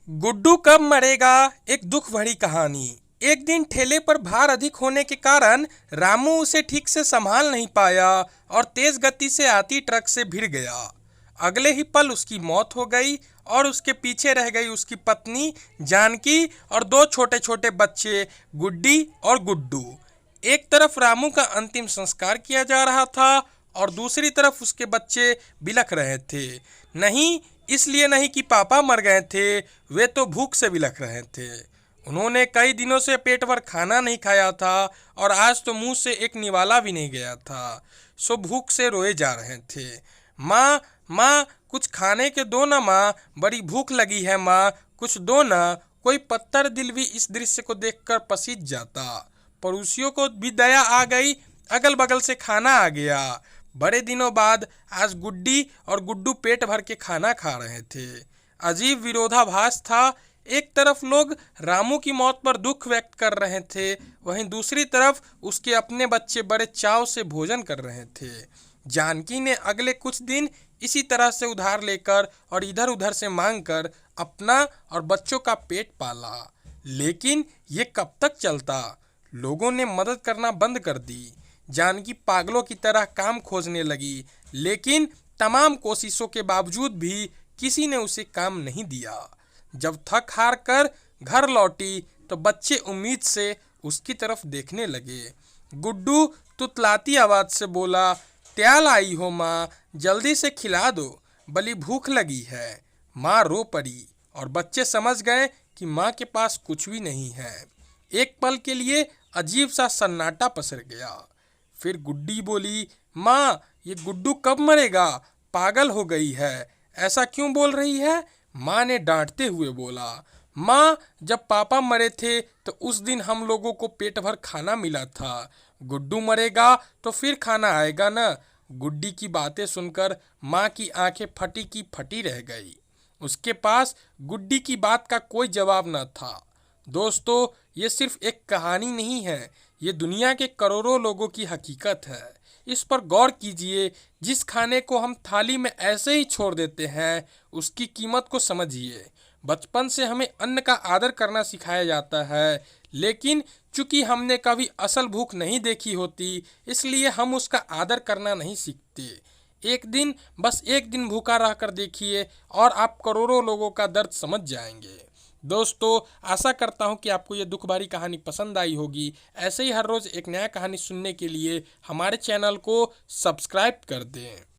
गुड्डू कब मरेगा, एक दुख भरी कहानी। एक दिन ठेले पर भार अधिक होने के कारण रामू उसे ठीक से संभाल नहीं पाया और तेज गति से आती ट्रक से भिड़ गया। अगले ही पल उसकी मौत हो गई और उसके पीछे रह गई उसकी पत्नी जानकी और दो छोटे छोटे बच्चे गुड्डी और गुड्डू। एक तरफ रामू का अंतिम संस्कार किया जा रहा था और दूसरी तरफ उसके बच्चे बिलख रहे थे। नहीं, इसलिए नहीं कि पापा मर गए थे, वे तो भूख से बिलख रहे थे। उन्होंने कई दिनों से पेट भर खाना नहीं खाया था और आज तो मुंह से एक निवाला भी नहीं गया था, सो भूख से रोए जा रहे थे। माँ, माँ, कुछ खाने के दो ना माँ, बड़ी भूख लगी है माँ, कुछ दो ना। कोई पत्थर दिल भी इस दृश्य को देखकर पसीज जाता। पड़ोसियों को भी दया आ गई, अगल बगल से खाना आ गया। बड़े दिनों बाद आज गुड्डी और गुड्डू पेट भर के खाना खा रहे थे। अजीब विरोधाभास था। एक तरफ लोग रामू की मौत पर दुख व्यक्त कर रहे थे, वहीं दूसरी तरफ उसके अपने बच्चे बड़े चाव से भोजन कर रहे थे। जानकी ने अगले कुछ दिन इसी तरह से उधार लेकर और इधर उधर से मांगकर अपना और बच्चों का पेट पाला। लेकिन ये कब तक चलता? लोगों ने मदद करना बंद कर दी। जानकी पागलों की तरह काम खोजने लगी, लेकिन तमाम कोशिशों के बावजूद भी किसी ने उसे काम नहीं दिया। जब थक हार कर घर लौटी तो बच्चे उम्मीद से उसकी तरफ देखने लगे। गुड्डू तुतलाती आवाज से बोला, क्या लाई हो माँ, जल्दी से खिला दो, बड़ी भूख लगी है। माँ रो पड़ी और बच्चे समझ गए कि माँ के पास कुछ भी नहीं है। एक पल के लिए अजीब सा सन्नाटा पसर गया। फिर गुड्डी बोली, माँ, ये गुड्डू कब मरेगा? पागल हो गई है, ऐसा क्यों बोल रही है? माँ ने डांटते हुए बोला, माँ, जब पापा मरे थे तो उस दिन हम लोगों को पेट भर खाना मिला था। गुड्डू मरेगा तो फिर खाना आएगा ना। गुड्डी की बातें सुनकर माँ की आंखें फटी की फटी रह गई। उसके पास गुड्डी की बात का कोई जवाब न था। दोस्तों, ये सिर्फ एक कहानी नहीं है, ये दुनिया के करोड़ों लोगों की हकीकत है। इस पर गौर कीजिए। जिस खाने को हम थाली में ऐसे ही छोड़ देते हैं, उसकी कीमत को समझिए। बचपन से हमें अन्न का आदर करना सिखाया जाता है, लेकिन चूंकि हमने कभी असल भूख नहीं देखी होती, इसलिए हम उसका आदर करना नहीं सीखते। एक दिन, बस एक दिन भूखा रहकर देखिए और आप करोड़ों लोगों का दर्द समझ जाएंगे। दोस्तों, आशा करता हूँ कि आपको ये दुख भरी कहानी पसंद आई होगी। ऐसे ही हर रोज़ एक नया कहानी सुनने के लिए हमारे चैनल को सब्सक्राइब कर दें।